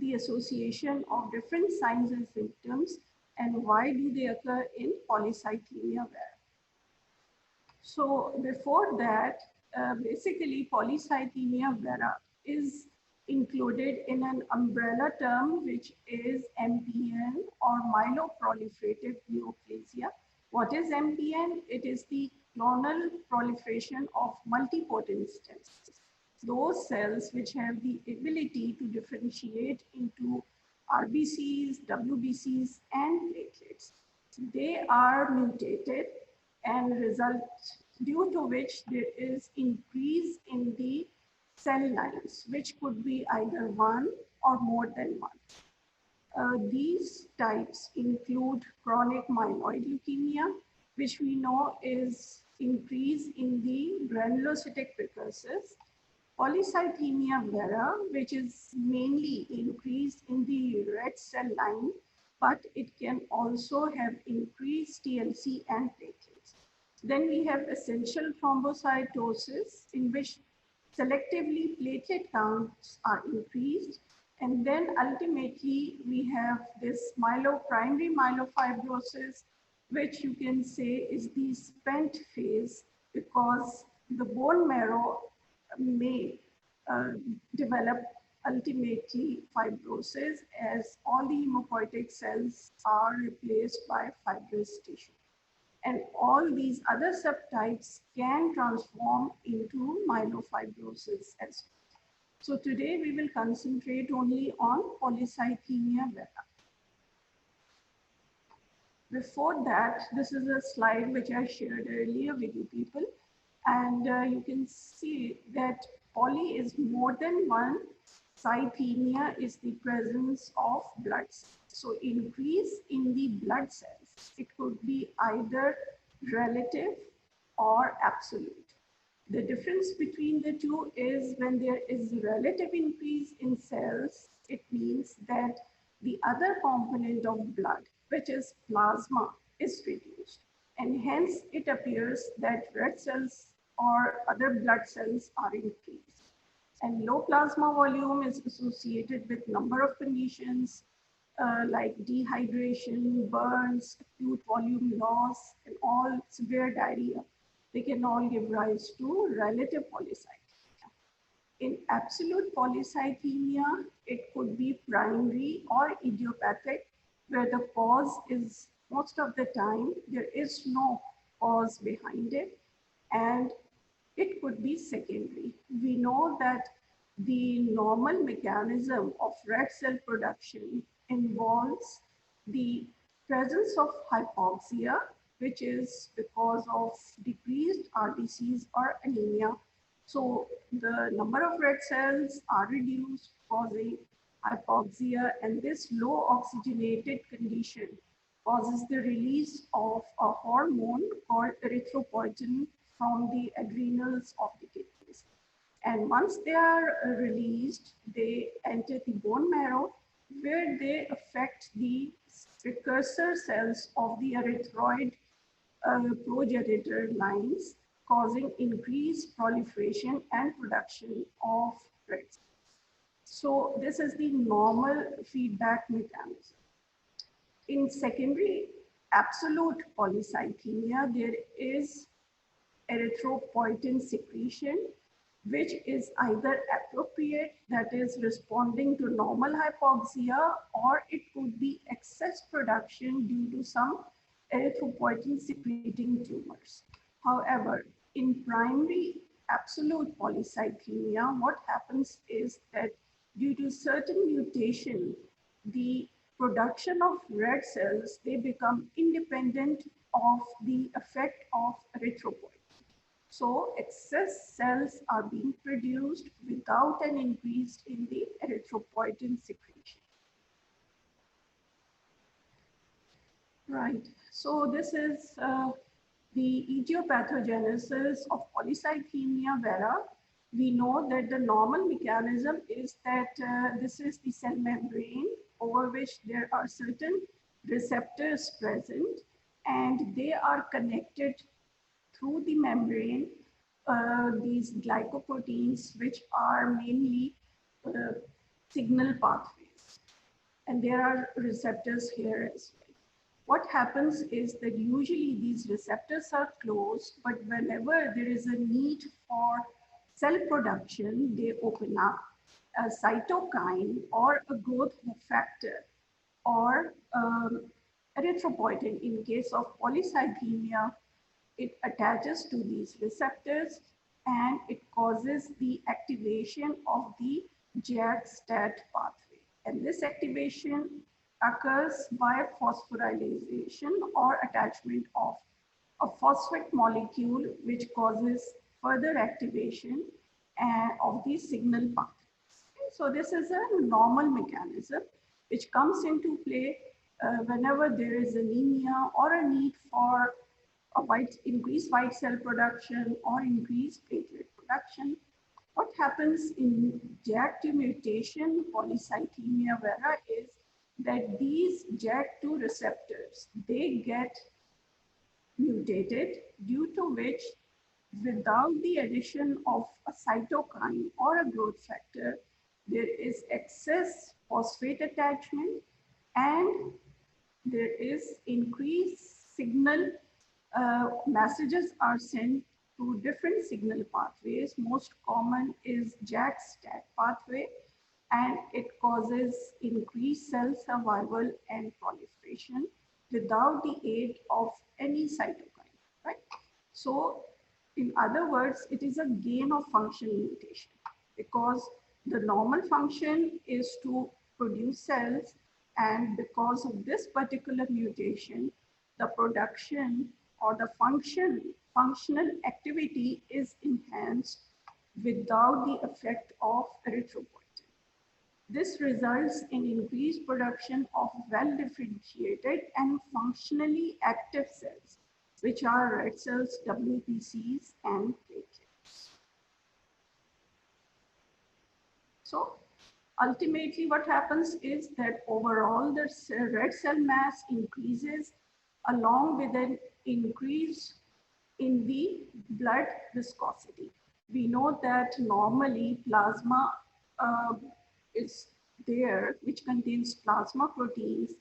the association of different signs and symptoms and why do they occur in polycythemia vera. So before that, basically polycythemia vera is included in an umbrella term which is MPN or myeloproliferative neoplasia. What is MPN? It is the clonal proliferation of multipotent stem cells. Those cells which have the ability to differentiate into RBCs, WBCs, and platelets. They are mutated and result due to which there is increase in the cell lines, which could be either one or more than one. These types include chronic myeloid leukemia, which we know is increase in the granulocytic precursors, polycythemia vera, which is mainly increase in the red cell line, but it can also have increased TLC and platelets. Then we have essential thrombocytosis, in which selectively platelet counts are increased. And then ultimately we have this primary myelofibrosis, which you can say is the spent phase, because the bone marrow may develop ultimately fibrosis as all the hemopoietic cells are replaced by fibrous tissue. And all these other subtypes can transform into myelofibrosis as well. So today we will concentrate only on polycythemia vera. Before that, this is a slide which I shared earlier with you people. And you can see that poly is more than one. Cythemia is the presence of blood cells. So increase in the blood cells. It could be either relative or absolute. The difference between the two is when there is relative increase in cells, it means that the other component of blood, which is plasma, is reduced. And hence it appears that red cells or other blood cells are increased. And low plasma volume is associated with number of conditions like dehydration, burns, acute volume loss, and all severe diarrhea. They can all give rise to relative polycythemia. In absolute polycythemia, it could be primary or idiopathic, where the cause is most of the time there is no cause behind it, and it could be secondary. We know that the normal mechanism of red cell production involves the presence of hypoxia, which is because of decreased RBCs or anemia. So the number of red cells are reduced, causing hypoxia, and this low oxygenated condition causes the release of a hormone called erythropoietin from the adrenals of the kidneys. And once they are released, they enter the bone marrow, where they affect the precursor cells of the erythroid progenitor lines, causing increased proliferation and production of red cells. So this is the normal feedback mechanism. In secondary absolute polycythemia, there is erythropoietin secretion, which is either appropriate, that is responding to normal hypoxia, or it could be excess production due to some erythropoietin secreting tumors. However, in primary absolute polycythemia, what happens is that due to certain mutation, the production of red cells, they become independent of the effect of erythropoietin. So excess cells are being produced without an increase in the erythropoietin secretion. Right, so this is the etiopathogenesis of polycythemia vera. We know that the normal mechanism is that this is the cell membrane over which there are certain receptors present, and they are connected through the membrane, these glycoproteins, which are mainly signal pathways. and there are receptors here as well. What happens is that usually these receptors are closed, but whenever there is a need for cell production, they open up. A cytokine or a growth factor or erythropoietin in case of polycythemia, it attaches to these receptors and it causes the activation of the JAK-STAT pathway. And this activation occurs by phosphorylation or attachment of a phosphate molecule which causes further activation of the signal pathways. So this is a normal mechanism which comes into play whenever there is anemia or a need for increased white cell production or increased platelet production. What happens in JAK2 mutation polycythemia vera is that these JAK2 receptors, they get mutated, due to which without the addition of a cytokine or a growth factor, there is excess phosphate attachment and there is increased signal messages are sent to different signal pathways. Most common is JAK-STAT pathway, and it causes increased cell survival and proliferation without the aid of any cytokine, right? So in other words, it is a gain of function mutation because the normal function is to produce cells, and because of this particular mutation, the production or the functional activity is enhanced without the effect of erythropoietin. This results in increased production of well-differentiated and functionally active cells, which are red cells, WBCs, and platelets. So ultimately what happens is that overall the red cell mass increases along with an increase in the blood viscosity. We know that normally plasma is there, which contains plasma proteins,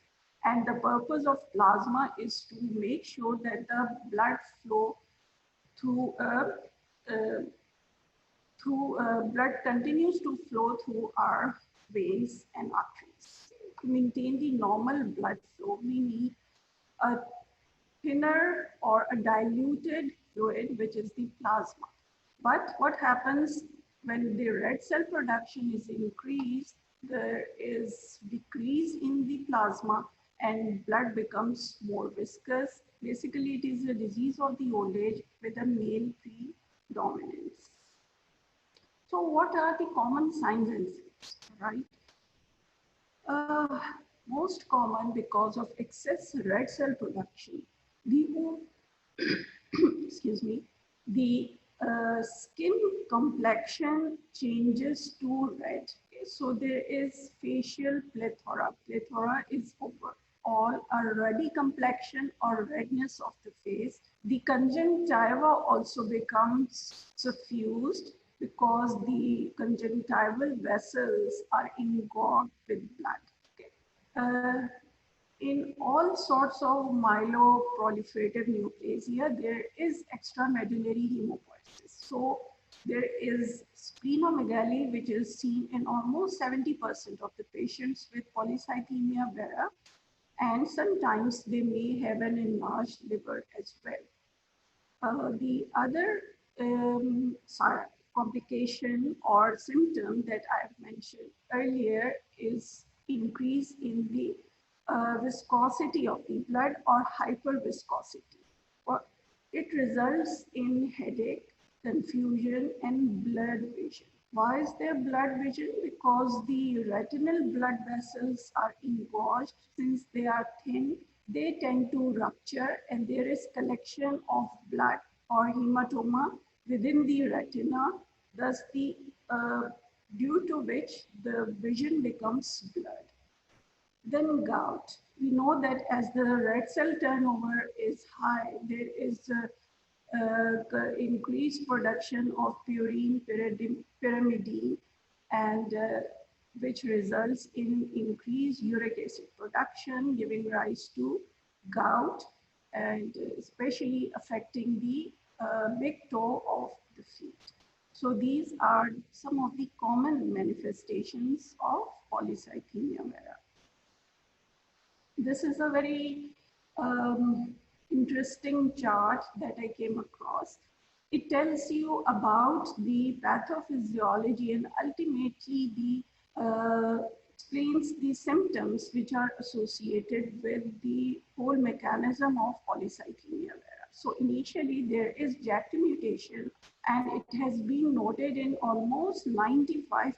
and the purpose of plasma is to make sure that the blood flow through blood continues to flow through our veins and arteries. To maintain the normal blood flow, we need a thinner or a diluted fluid, which is the plasma. But what happens when the red cell production is increased, there is decrease in the plasma and blood becomes more viscous. Basically, it is a disease of the old age with a male predominance. So what are the common signs and symptoms, right? Most common because of excess red cell production. The excuse me, the skin complexion changes to red. Okay? So there is facial plethora. Plethora is overall a ruddy complexion or redness of the face. The conjunctiva also becomes suffused because the conjunctival vessels are engorged with blood. Okay? In all sorts of myeloproliferative neoplasia, there is extramedullary hemopoiesis. So there is splenomegaly, which is seen in almost 70% of the patients with polycythemia vera, and sometimes they may have an enlarged liver as well. The other complication or symptom that I've mentioned earlier is increase in the viscosity of the blood or hyperviscosity. It results in headache, confusion, and blurred vision. Why is there blurred vision? Because the retinal blood vessels are engorged. Since they are thin, they tend to rupture and there is collection of blood or hematoma within the retina, thus due to which the vision becomes blurred. Then gout. We know that as the red cell turnover is high, there is increased production of purine, pyrimidine, and which results in increased uric acid production, giving rise to gout, and especially affecting the big toe of the feet. So these are some of the common manifestations of polycythemia vera. This is a very interesting chart that I came across. It tells you about the pathophysiology and ultimately the explains the symptoms which are associated with the whole mechanism of polycythemia vera. So initially there is JAK2 mutation, and it has been noted in almost 95%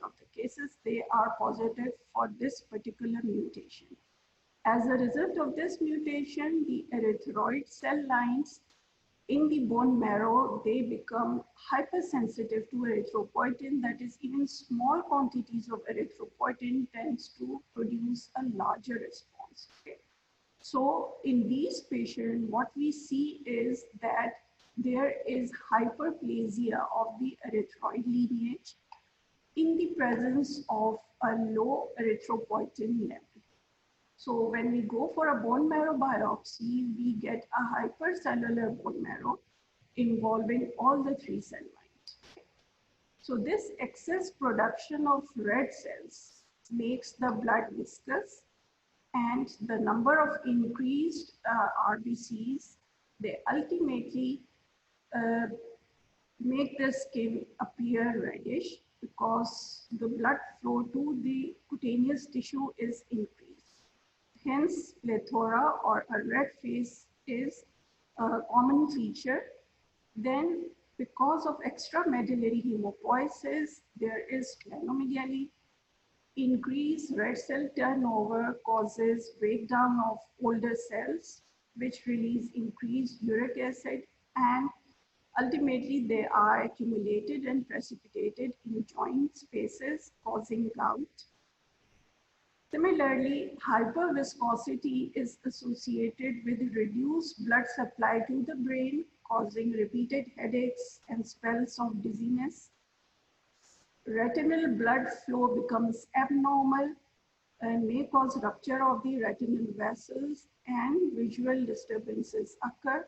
of the cases they are positive for this particular mutation. As a result of this mutation, the erythroid cell lines in the bone marrow, they become hypersensitive to erythropoietin. That is, even small quantities of erythropoietin tends to produce a larger response. Okay. So in these patients, what we see is that there is hyperplasia of the erythroid lineage in the presence of a low erythropoietin level. So when we go for a bone marrow biopsy, we get a hypercellular bone marrow involving all the three cell lines. So this excess production of red cells makes the blood viscous, and the number of increased RBCs, they ultimately make the skin appear reddish because the blood flow to the cutaneous tissue is increased. Hence, plethora or a red face is a common feature. Then, because of extramedullary hemopoiesis, there is splenomegaly. Increased red cell turnover causes breakdown of older cells, which release increased uric acid, and ultimately they are accumulated and precipitated in joint spaces, causing gout. Similarly, hyperviscosity is associated with reduced blood supply to the brain, causing repeated headaches and spells of dizziness. Retinal blood flow becomes abnormal and may cause rupture of the retinal vessels, and visual disturbances occur.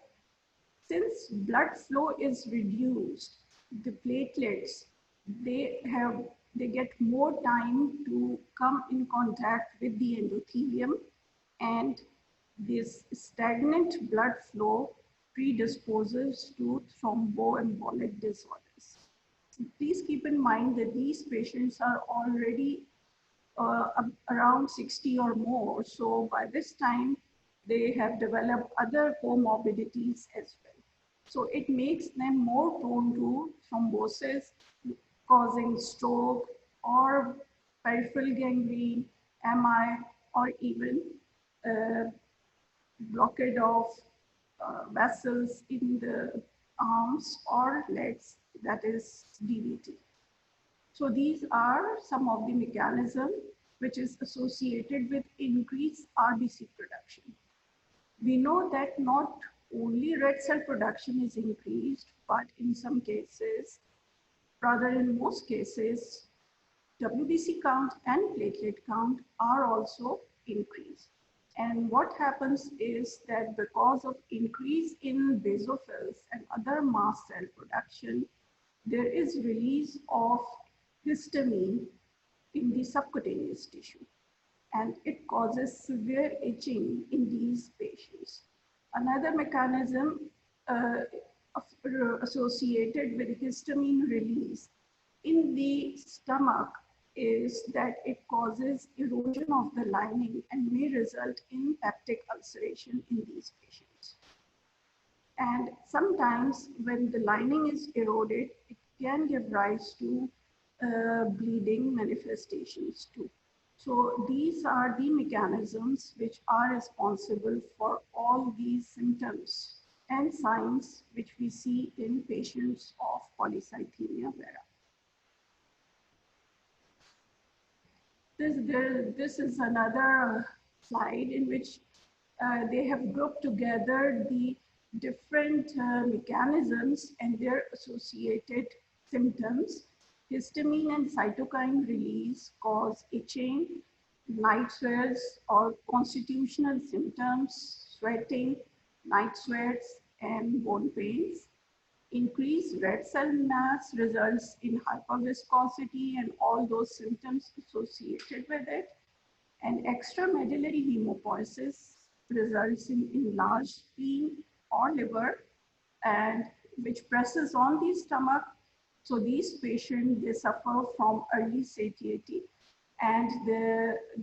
Since blood flow is reduced, the platelets, they get more time to come in contact with the endothelium, and this stagnant blood flow predisposes to thromboembolic disorders. Please keep in mind that these patients are already around 60 or more. So by this time, they have developed other comorbidities as well. So it makes them more prone to thrombosis, causing stroke or peripheral gangrene, MI, or even blockade of vessels in the arms or legs, that is DVT. So these are some of the mechanisms which is associated with increased RBC production. We know that not only red cell production is increased, but in some cases, rather in most cases, WBC count and platelet count are also increased. And what happens is that because of increase in basophils and other mast cell production, there is release of histamine in the subcutaneous tissue, and it causes severe itching in these patients. Another mechanism associated with histamine release in the stomach is that it causes erosion of the lining and may result in peptic ulceration in these patients. And sometimes when the lining is eroded, it can give rise to bleeding manifestations too. So these are the mechanisms which are responsible for all these symptoms and signs which we see in patients of polycythemia vera. This is another slide in which they have grouped together the different mechanisms and their associated symptoms. Histamine and cytokine release cause itching, night sweats or constitutional symptoms, sweating, night sweats, and bone pains. Increased red cell mass results in hyperviscosity and all those symptoms associated with it. And extramedullary hemopoiesis results in enlarged spleen or liver, and which presses on the stomach. So these patients, they suffer from early satiety, and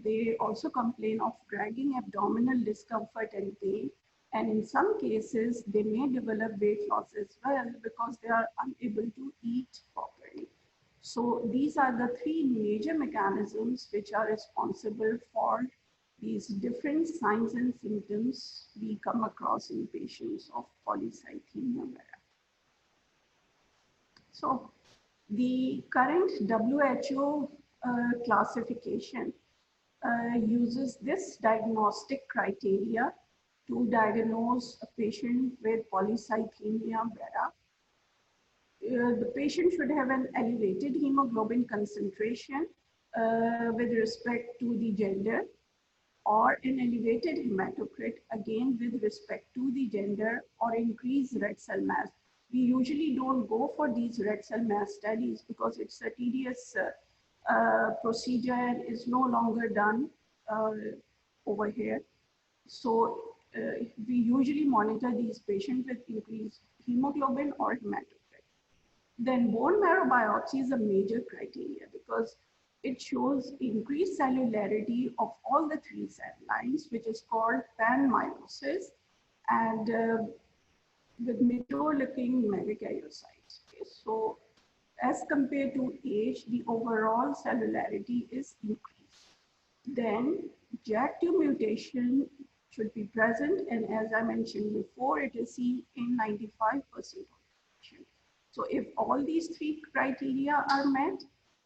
they also complain of dragging abdominal discomfort and pain. And in some cases, they may develop weight loss as well because they are unable to eat properly. So these are the three major mechanisms which are responsible for these different signs and symptoms we come across in patients of polycythemia vera. So the current WHO classification uses this diagnostic criteria to diagnose a patient with polycythemia vera. The patient should have an elevated hemoglobin concentration with respect to the gender, or an elevated hematocrit, again with respect to the gender, or increased red cell mass. We usually don't go for these red cell mass studies because it's a tedious procedure and is no longer done over here. So we usually monitor these patients with increased hemoglobin or hematocrit. Then bone marrow biopsy is a major criteria because it shows increased cellularity of all the three cell lines, which is called panmyelosis, and with mature-looking megakaryocytes. Okay, so as compared to age, the overall cellularity is increased. Then JAK2 mutation should be present, and as I mentioned before, it is seen in 95% of patients. So if all these three criteria are met,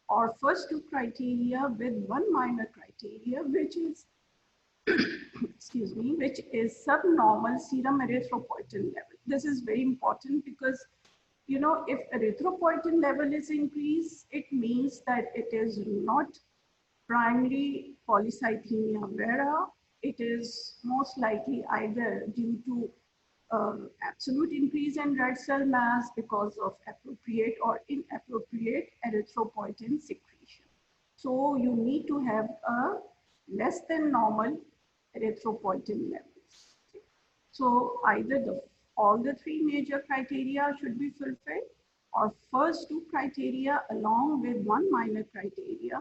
or first two criteria with one minor criteria, which is, excuse me, which is subnormal serum erythropoietin level. This is very important because, you know, if erythropoietin level is increased, it means that it is not primary polycythemia vera. It is most likely either due to absolute increase in red cell mass because of appropriate or inappropriate erythropoietin secretion. So you need to have a less than normal erythropoietin levels. So either all the three major criteria should be fulfilled, or first two criteria along with one minor criteria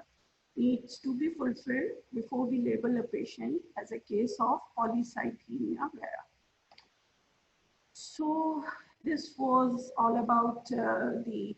needs to be fulfilled before we label a patient as a case of polycythemia vera. So this was all about the